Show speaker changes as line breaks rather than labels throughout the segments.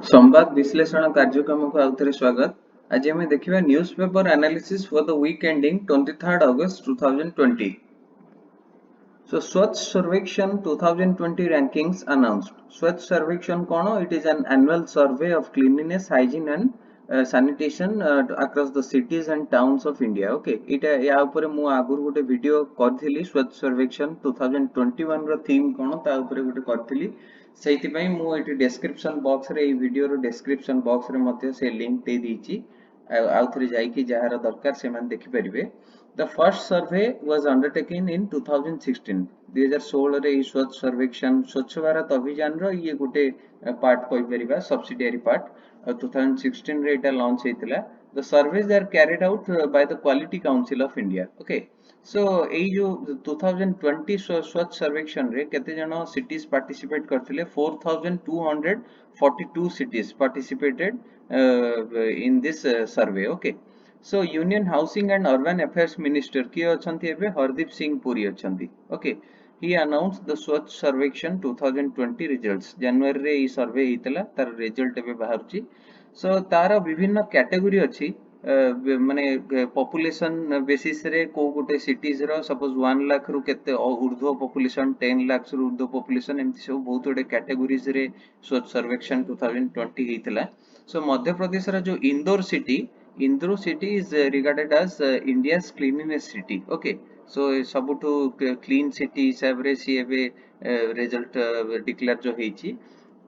संवाद विश्लेषण कार्यक्रम को आउथरे स्वागत। आज हमें देखिबा newspaper analysis for the week ending 23 August 2020। So Swachh Sarvekshan 2020 rankings announced. Swachh Sarvekshan kono? It is an annual survey of cleanliness, hygiene and sanitation across the cities and towns of India. Okay, इटा या ऊपर मु आगुर गोटे video करथिली स्वच्छ सर्वेक्षण 2021 रो theme कोन ता ऊपर गोटे करथिली सेति पई मु एटी डिस्क्रिप्शन बॉक्स रे ए वीडियो रो डिस्क्रिप्शन बॉक्स रे मध्ये से लिंक दे दीची आउ थरे जाई कि जहार दरकार से मान देखि परिबे। The first survey was undertaken in 2016. 2016 रे स्वच्छ सर्वेक्षण स्वच्छ भारत अभियान रो ये गोटे पार्ट कहि परिबा सब्सिडियरी पार्ट 2016 रे एटा launch हेतिला। The surveys are carried out by the Quality Council of India. Okay. So एई जो 2020 स्वच्छ सर्वेक्षण रे केते जण सिटीज पार्टिसिपेट करथिले 4242 cities participated in this survey. Okay. So Union Housing and Urban Affairs Minister किए अछंती एबे Hardeep Singh Puri अछंती। Okay. He announced the Swachh Sarvekshan 2020 results. जनवरी रे ई सर्वे हितला तार रिजल्ट एबे बाहरची। सो तार विभिन्न कैटेगरी अछि माने पॉपुलेशन बेसिस रे को गोटे सिटीज रो सपोज 1 लाख रु केते ऊर्ध्व पॉपुलेशन 10 लाख रु ऊर्ध्व पॉपुलेशन एमति सब बहुत गोटे कैटेगरीज रे स्वच्छ सर्वेक्षण 2020 हितला। सो मध्य प्रदेश रा जो Indore city is regarded as India's cleanliness city. Okay, so सबुठु क्लीन सिटी हिसाब रे सी एबे रिजल्ट डिक्लेयर जो हेची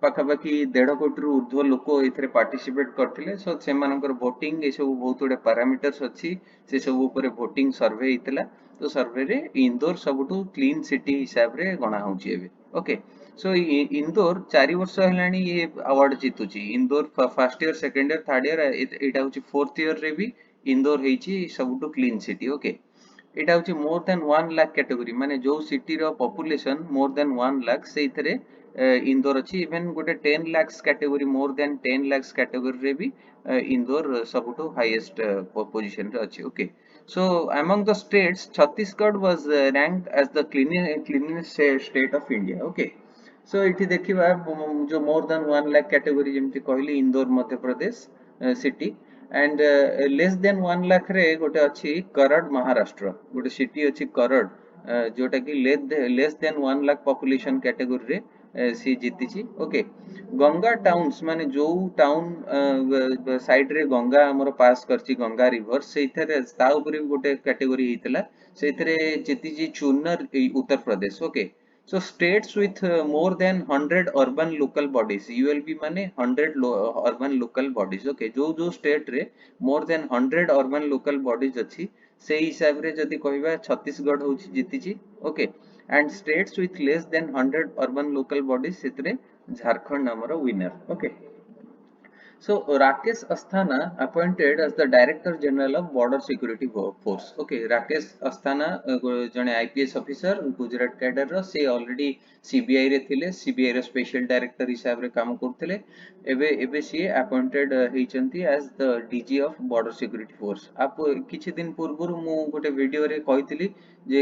पाखापाखि 1.5 कोटी रु ऊर्ध्व लोक एथरे पार्टिसिपेट करथिले। सो सेमानकर वोटिंग ए सब बहुत गुडे पैरामीटर्स अछि से सब ऊपर वोटिंग सर्वे हितला। तो सर्वे रे इंदौर सबुठु क्लीन सिटी हिसाब रे गणा होची एबे। ओके, सो इंदौर 4 वर्ष हेलानी ये अवार्ड जीतुची। Indore first year second year third year एटा होची फोर्थ ईयर रे भी इंदौर हेची सबुठु क्लीन सिटी। ओके, एटा होची मोर देन 1 लाख कैटेगरी माने जो सिटी रो पॉपुलेशन मोर देन 1 लाख सेइथरे इंदौर अछि। इवन गोटे 10 lakh category more than 10 lakh category रे भी इंदौर सबुठु हाईएस्ट पोजीशन रे अछि। Okay, so among the states Chhattisgarh was ranked as the cleanest state of India. Okay, so इठी देखिबा जो मोर देन 1 लाख कैटेगरी जेमति कहली Indore Madhya Pradesh city and less than 1 lakh रे गोटे अछि करड महाराष्ट्र गोटे सिटी अछि करड जोटा कि less than 1 lakh population category रे सी जीतिची। ओके, गंगा टाउन्स माने जो टाउन साइड रे गंगा हमर पास करची गंगा रिवर सेइथरे ता ऊपर भी गोटे कैटेगरी हितला सेइथरे जीतिची Chunar Uttar Pradesh. Okay, so states with more than 100 urban local bodies ULB माने 100 urban local bodies। ओके, जो स्टेट रे more than 100 urban local bodies अछि से हिसाब रे जदी कहबा छत्तीसगढ़ होची जीतिची। Okay, and states with less than 100 urban local bodies सेतरे झारखंड हमर winner. Okay, so Rakesh Asthana appointed as the Director General of Border Security Force. Okay, Rakesh Asthana जने IPS officer गुजरात कैडर रो से ऑलरेडी सीबीआई रे थिले CBI रो special director हिसाब रे काम करथिले। एबे सी अपॉइंटेड हेचंती as the DG of border security force. आप किछि दिन पूर्व मु गोटे वीडियो रे कहितली जे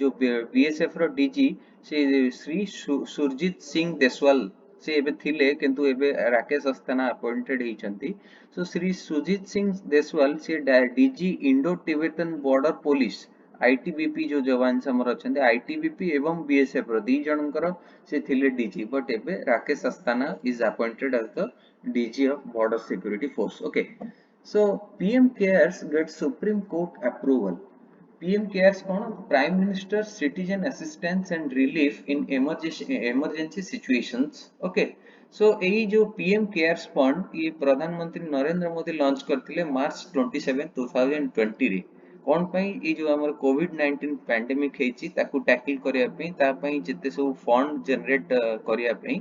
जो बीएसएफ रो डीजी से श्री सुरजीत सिंह देसवाल से एबे थिले किंतु एबे राकेश अस्थाना अपॉइंटेड हेचंती। सो श्री सुजीत सिंह देसवाल से DG Indo Tibetan border police ITBP जो जवान समर अछंती आईटीबीपी एवं बीएसएफ रो दी जनकर से थिले डीजी बट एबे Rakesh Asthana is appointed as the DG of border security force. Okay, so PM cares get supreme court approval. PM cares कौन? Prime Minister Citizen Assistance and Relief in emergency situations. Okay, so यही जो PM cares fund ये प्रधानमंत्री Narendra Modi launch करथिले मार्च 27 2020 रे। कौन पई ये जो हमर कोविड-19 पैंडेमिक हेची ताकू टैकल करिया पई ता पई जते सब फंड जनरेट करिया पई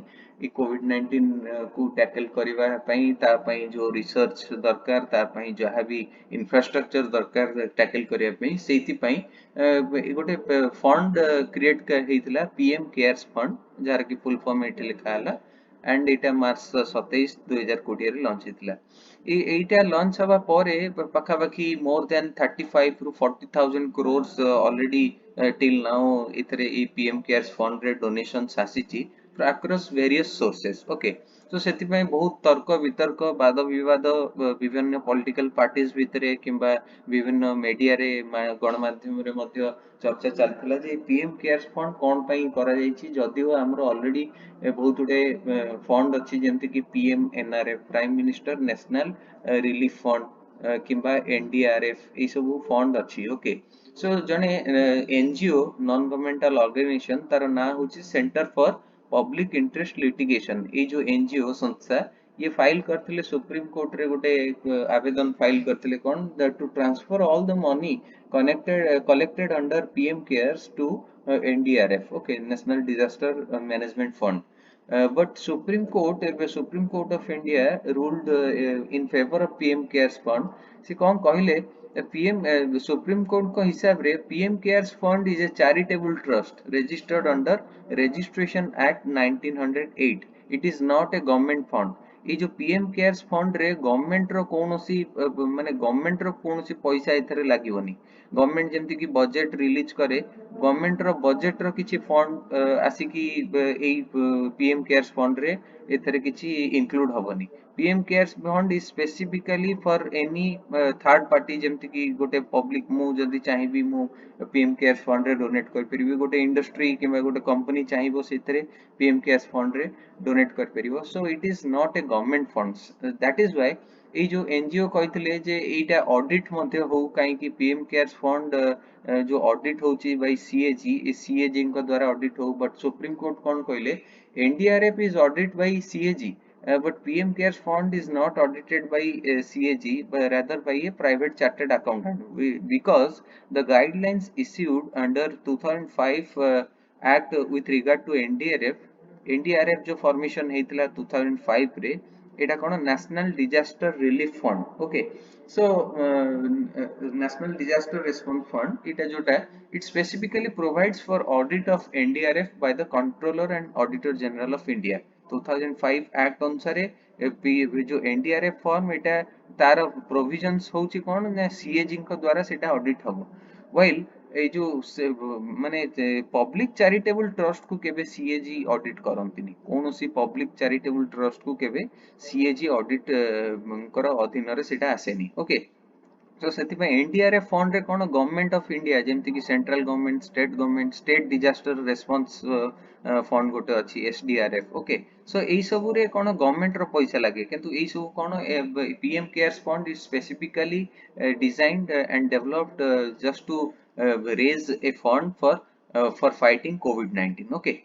ई कोविड-19 को टैकल करिवा पई ता पई जो रिसर्च दरकार ता पई जहा भी इंफ्रास्ट्रक्चर दरकार टैकल करिया पई सेति पई गोटे फंड क्रिएट हेतिला पीएम केयर्स फंड जार की फुल फॉर्म एठी लिखा हला एंड एटा मार्च 27 2020 रे लॉन्च हेतिला। एटा लॉन्च हवा परे पाखापाखि मोर देन 35 रु 40,000 crores ऑलरेडी टिल नाउ इथरे ई पीएम केयर्स फंड रे donations आसीची across various sources. Okay, तो से बहुत तर्क वितर्क वाद विवाद विभिन्न पॉलिटिकल पार्टीज भितर किंबा विभिन्न मीडिया रे गणमाध्यम रे मध्य चर्चा चलता जे पीएम केयर्स फंड कौन पाई करा जायछि जदिओ हमर ऑलरेडी बहुत गुडे फंड अच्छी जमती कि PM NRF prime minister national relief fund किंबा एनडीआरएफ ये सब फंड अच्छी ओके सो जने एनजीओ नॉन गवर्नमेंटल ऑर्गेनाइजेशन तार ना होची centre for public interest litigation ये जो एनजीओ संस्था ये फाइल करथिले सुप्रीम कोर्ट रे गोटे आवेदन फाइल करथिले कोन that to transfer all the money connected collected under PM cares to NDRF okay National Disaster Management Fund but Supreme Court of India ruled in favor of PM cares fund से कौन कहले PM supreme court को हिसाब रे PM cares fund is a charitable trust registered under registration act 1908 it is not a government fund ये जो PM cares fund रे government रो कोनोसी माने गवर्नमेंट रो कोनोसी पैसा एथरे लागिवनी गवर्नमेंट जेमति कि बजेट रिलीज करे गवर्नमेंट रो बजेट रो किछि फंड आसिकी एई पीएम केयर्स फंड रे एथरे किछि इंक्लूड हबनी PM cares fund is specifically for any third party जेमति कि गोटे पब्लिक मु जदी चाहिबी मु पीएम केयर्स फंड रे डोनेट कर परिबी गोटे इंडस्ट्री किबा गोटे कंपनी चाहिबो सेथरे पीएम केयर्स फंड रे डोनेट कर परिबो so it is not a government funds that is why ये जो एनजीओ कहथिले जे एटा ऑडिट मध्ये हो काई कि पीएम केयर्स फंड जो ऑडिट होची बाय सीएजी ए सीएजी को द्वारा ऑडिट हो बट सुप्रीम कोर्ट कोन कहले NDRF is audit bye CAG but PM Cares Fund is not audited by CAG, but rather by a private chartered accountant. Because the guidelines issued under 2005 Act with regard to NDRF जो formation ହେଇଥିଲା 2005 रे एटा कोन national disaster relief fund okay so national disaster response fund एटा जोटा it specifically provides for audit of NDRF by the controller and auditor general of India 2005 act अनुसार जो NDRF form एटा तार provisions होची कोन ना CAG को द्वारा सेटा ऑडिट हबो व्हाइल ए जो माने पब्लिक चैरिटेबल ट्रस्ट को केबे सीएजी ऑडिट करंतिनी कोनोसी पब्लिक चैरिटेबल ट्रस्ट को केबे सीएजी ऑडिट कर अधीन रे सेटा आसेनी ओके तो से एनडीआरएफ फंड रे कोन गवर्नमेंट ऑफ इंडिया जेमति कि central government state disaster response fund गोटे अछि एसडीआरएफ ओके सो एई सबु रे कोन गवर्नमेंट रो पैसा लागे किंतु एई सब कोन PM cares fund is specifically designed and developed just to raise a fund for fighting COVID-19 okay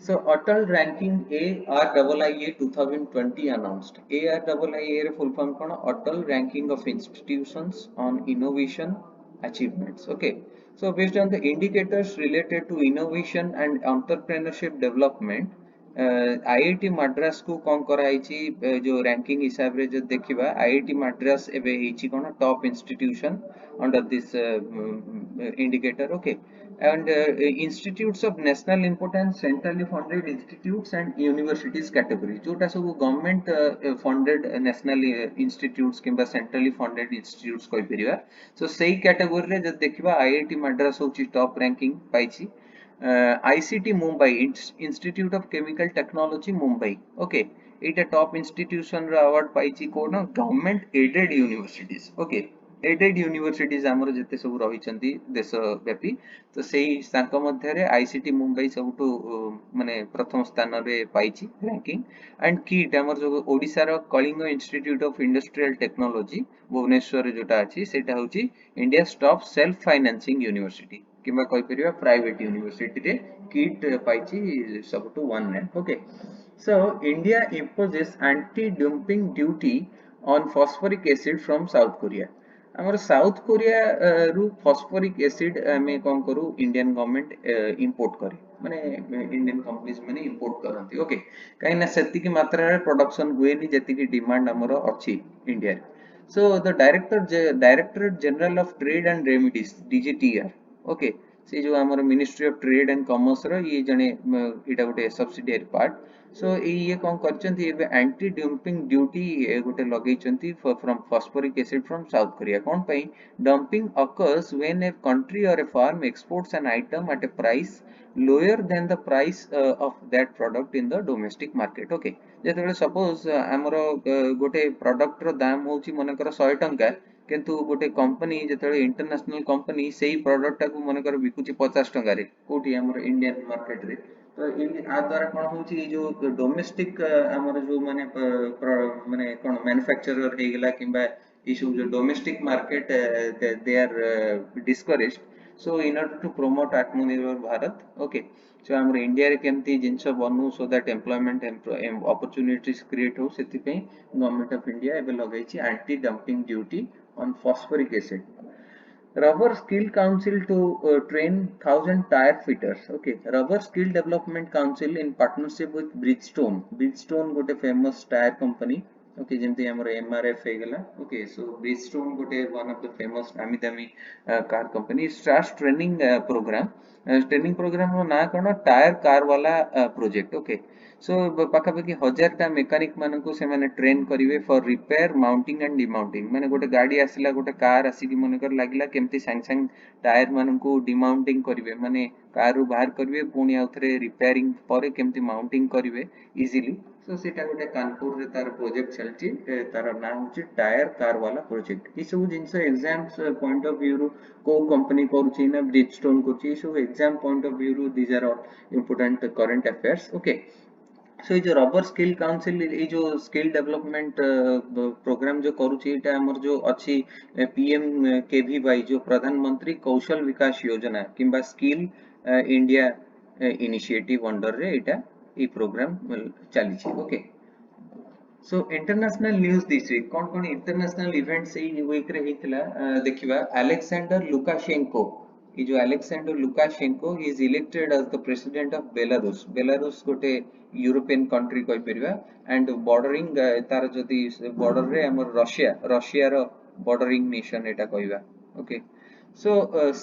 so Atal ranking ARIIA 2020 announced ARIIA full form kono Atal ranking of institutions on innovation achievements okay so based on the indicators related to innovation and entrepreneurship development IIT Madras को कौन कराइछि जो ranking हिसाब रे जो देखिबा IIT Madras एबे हिची कोन top institution under this indicator okay and institutes of national importance centrally funded institutes and universities category जोटा सब गवर्नमेंट फंडेड नेशनल इंस्टीट्यूट्स किंबा सेंट्रली फंडेड इंस्टीट्यूट्स कहि परिबा सो सेही कैटेगरी रे जब देखिबा आईआईटी मद्रास होची टॉप रैंकिंग पाइछि ICT Mumbai Institute of Chemical Technology Mumbai okay एटा टॉप इंस्टीट्यूशन रो अवार्ड पाइछि कोन government aided universities okay aided universities हमर जते सब रहिचंती देश व्यापी तो सेही तांक मध्य रे आईसीटी मुंबई सबटू माने प्रथम स्थान रे पाइछि रैंकिंग एंड कीट हमर जो ओडिसा रो Kalinga institute of industrial technology Bhubaneswar जोटा अछि सेटा होछि India top self financing university किबा कहि परिबा प्राइवेट यूनिवर्सिटी रे कीट पाइछि सबटू one rank okay so India imposes anti-dumping duty on phosphoric acid from South Korea हमर साउथ कोरिया रु फॉस्फोरिक एसिड हमें कोन करू इंडियन गवर्नमेंट इंपोर्ट करे माने इंडियन कंपनीज माने इंपोर्ट करंती ओके काई ना सेति की मात्रा रे प्रोडक्शन हुए नि जेति की डिमांड हमर अछि India so the directorate general of trade and remedies DGTR okay से जो हमर ministry of trade and commerce रो ये जने इटा गोटे सब्सिडियरी पार्ट सो ये कौन करचंती एबे एंटी डंपिंग ड्यूटी गोटे लगेइचंती from phosphoric acid from South Korea कोन पई dumping occurs when a country or a firm exports an item at a price lower than the price of that product in the domestic market okay जेतबेले suppose हमर गोटे product रो दाम होची मनकर 100 टंका किंतु गोटे कंपनी जेतबेले इंटरनेशनल कंपनी सेही product टाकू मनकर बिकुची 50 टंका रे कोठी हमर इंडियन मार्केट रे तो आ द्वारा कोन होची जो डोमेस्टिक हमर जो माने माने कोन मैन्युफैक्चरर हे गेला किबा issue जो domestic market they are discouraged so in order to promote Atmanirbhar Bharat okay so ଆମର ଇଣ୍ଡିଆରେ କେମିତି ଜିନିଷ ବନୁ so that employment opportunities create हो ସେଥିପାଇଁ ଗଭର୍ଣ୍ଣମେଣ୍ଟ ଅଫ ଇଣ୍ଡିଆ ଏବେ ଲଗାଇଛି anti dumping duty on phosphoric acid rubber skill council to train 1000 tire fitters okay rubber skill development council in partnership with bridgestone ଗୋଟେ famous tire company okay ଯେମିତି ଆମର MRF ହେଇଗଲା okay so bridgestone ଗୋଟେ one of the famous नामी दामी car company starts training program ର ନାଁ କଣ टायर कार वाला project okay so ପାଖାପାଖି 1000 ଟା ମେକାନିକ ମାନଙ୍କୁ ସେମାନେ ଟ୍ରେନ କରିବେ ଫର ରିପେୟାର ମାଉଣ୍ଟିଂ ଆଣ୍ଡ ଡିମାଉଣ୍ଟିଂ ମାନେ ଗୋଟେ ଗାଡି ଆସିଲା ଗୋଟେ କାର ଆସିକି ମନେକର ଲାଗିଲା କେମିତି ସାଙ୍ଗ ସାଙ୍ଗ टायर ମାନଙ୍କୁ ଡିମାଉଣ୍ଟିଂ କରିବେ ମାନେ କାର ରୁ ବାହାର କରିବେ ପୁଣି ଆଉଥରେ ରିପେୟାରିଂ ପରେ କେମିତି ମାଉଣ୍ଟିଂ କରିବେ इजीली सो सेटा गोटे कानपुर रे तार प्रोजेक्ट चलची तार नाम होची टायर कार वाला प्रोजेक्ट ई सब जिंस एग्जाम्स पॉइंट ऑफ व्यू रो को कंपनी करूची ना ब्रिजस्टोन करूची ई सब एग्जाम पॉइंट ऑफ व्यू रो these are all important current affairs okay so जो रबर स्किल काउंसिल ये जो स्किल डेवलपमेंट प्रोग्राम जो करूची एटा हमर जो अछि पीएम केवीवाई जो प्रधानमंत्री कौशल विकास योजना किंबा स्किल इंडिया इनिशिएटिव अंडर रे एटा ई प्रोग्राम चली छी okay so international news this week कौन इंटरनेशनल इवेंट्स ई वीक रे हितला देखिबा अलेक्जेंडर लुकाशेंको ये जो Alexander Lukashenko he is elected as the president of Belarus गोटे यूरोपियन कंट्री कहि परिबा एंड बॉर्डरिंग तार जदी बॉर्डर रे हमर रशिया रो बॉर्डरिंग नेशन एटा कहिबा ओके सो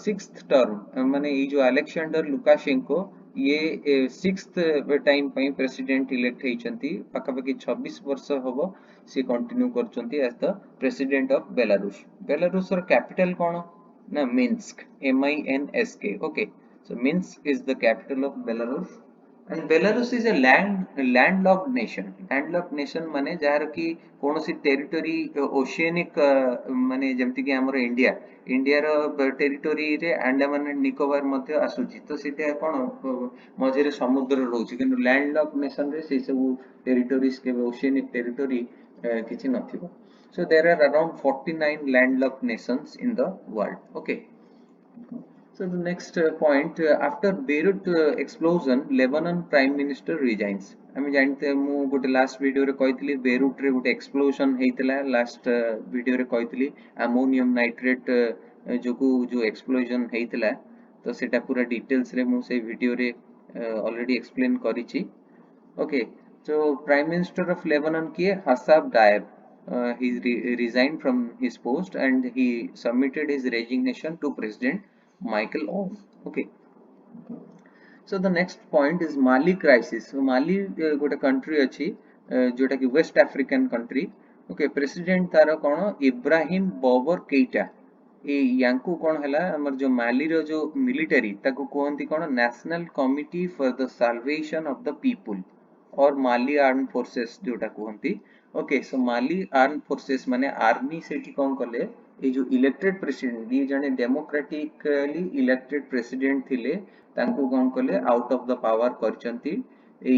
सिक्स्थ टर्म माने ये जो अलेक्जेंडर लुकाशेंको ये सिक्स्थ टाइम पई प्रेसिडेंट इलेक्ट हेचंती पाखापाखि 26 वर्ष हबो से कंटिन्यू करचंती as the president of Belarus रो कैपिटल कोन ना Minsk MINSK okay so Minsk is the capital of Belarus and Belarus is a landlocked nation माने जार की कोनोसी टेरिटरी ओशियनिक माने जेमति कि हमर इंडिया रो टेरिटरी रे अंडमान एंड निकोबार मध्ये आसुची तो सेटा कोन मझिरे समुद्र रहउची किंतु लैंडलॉक नेशन रे से सब टेरिटरीज के ओशियनिक टेरिटरी किछि नथिबो so there are around 49 landlocked nations in the world okay so the next point after Beirut explosion Lebanon prime minister resigns आमे जानते मु गोटे लास्ट वीडियो रे कहितली बेरुट रे गोटे एक्सप्लोजन हेइतला लास्ट वीडियो रे कहितली अमोनियम नाइट्रेट जो एक्सप्लोजन हेइतला तो सेटा पूरा डिटेल्स रे मु से वीडियो रे ऑलरेडी एक्सप्लेन करिछि okay so prime minister of Lebanon kiye Hassab Diab he resigned from his post and he submitted his resignation to president Michael Aoun okay so the next point is Mali crisis so Mali गोटे country अछि जोटा कि West African country okay president तार कोन इब्राहिम बबर केइटा ए यांकू कोन हला हमर जो माली रो जो military ताको कोहंती कोन National Committee for the Salvation of the People और माली आर्म फोर्सेस जोटा कहंती okay so Mali arm forces माने आर्मी सेठी कोन कले ए जो इलेक्टेड प्रेसिडेंट ये जने डेमोक्रेटिकली इलेक्टेड प्रेसिडेंट थिले तांको कोन कले आउट ऑफ द पावर करचंती ए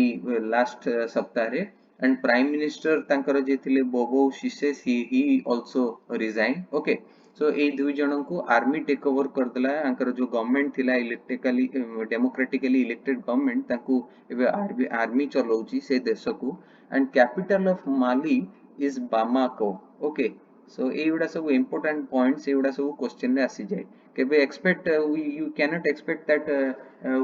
लास्ट सप्ताह रे एंड प्राइम मिनिस्टर तांकर जे थिले बोबो शिसेस he also resign okay so ए दुई जन को आर्मी टेक ओवर कर देला आंकर जो गवर्नमेंट थिला इलेक्ट्रिकली डेमोक्रेटिकली इलेक्टेड गवर्नमेंट तांको एबे आर्मी चलाउची से देश को and capital of Mali is Bamako okay so एउडा सब इंपोर्टेंट पॉइंट्स एउडा सब क्वेश्चन रे आसी जाय केबे expect you can not expect that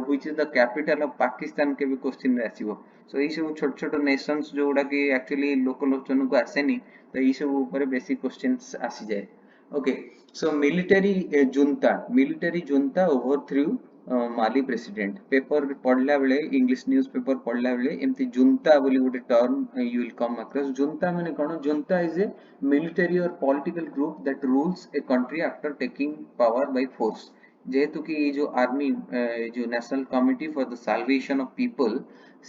which is the capital of Pakistan केबे क्वेश्चन रे आसीबो सो ई सब छोट छोट नेशंस जोडा कि एक्चुअली लोकलोचन को आसेनी तो ई सब ऊपर बेसिक क्वेश्चंस आसी जाय okay so military junta overthrew माली प्रेसिडेंट पेपर पढ़ला बेले इंग्लिश न्यूज पेपर पढ़ला बेले एमती जुंता बोली गोटे term you will come across junta माने कोन junta is a military or political group that rules a country after taking power by force जेहेतु कि ये जो आर्मी जो National Committee for the Salvation of People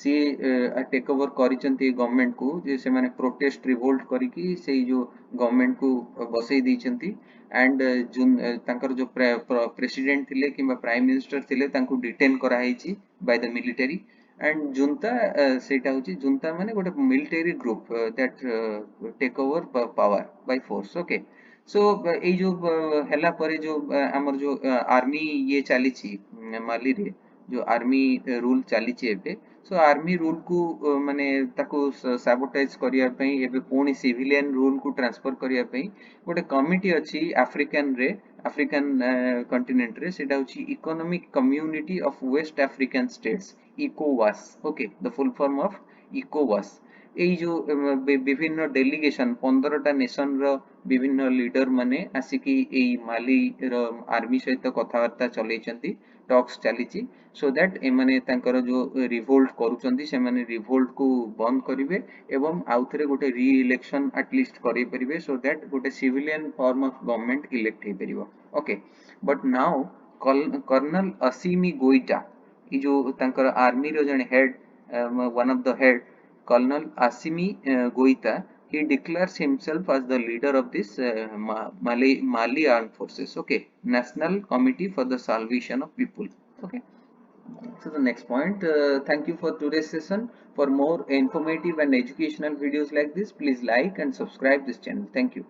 सी टेक ओवर करिसंती government को जे से माने प्रोटेस्ट रिवोल्ट करिकी से जो गवर्नमेंट को बसई दैचंती एंड जुन तांकर जो प्रेसिडेंट थिले किंबा प्राइम मिनिस्टर थिले तांको डिटेन करा हेची by the military and junta सेटा होची जुंता माने गोटे military group that take over power by force okay so ए जो हला परे जो हमर जो आर्मी ये चली छी माली रे जो आर्मी रूल चली छी एबे सो आर्मी रूल को माने ताको सैबोटाइज करिया पई एबे पुणी सिविलियन रूल को ट्रांसफर करिया पई गोटे कमिटी अछि अफ्रीकन रे अफ्रीकन कंटिनेंट रे सेटा होछि economic community of waste African states इकोवास okay the full form of इकोवास एई जो विभिन्न डेलीगेशन 15टा नेशन रो विभिन्न लीडर माने आसिकी एई माली रो आर्मी सहित कथावार्ता चलैचंती टॉक्स चलीची सो दैट ए माने तांकर जो रिवोल्ट करूचंती से माने रिवोल्ट को बंद करिवे एवं आउथरे गोटे री इलेक्शन एटलीस्ट करि परिवे सो दैट गोटे civilian form of government elect हे परिवो okay but now colonel Assimi Goita ई जो तांकर आर्मी रो जने head one of the head Colonel Assimi Goita, he declares himself as the leader of this Mali Armed Forces. Okay, National Committee for the Salvation of People. Okay. So the next point. Thank you for today's session. For more informative and educational videos like this, please like and subscribe this channel. Thank you.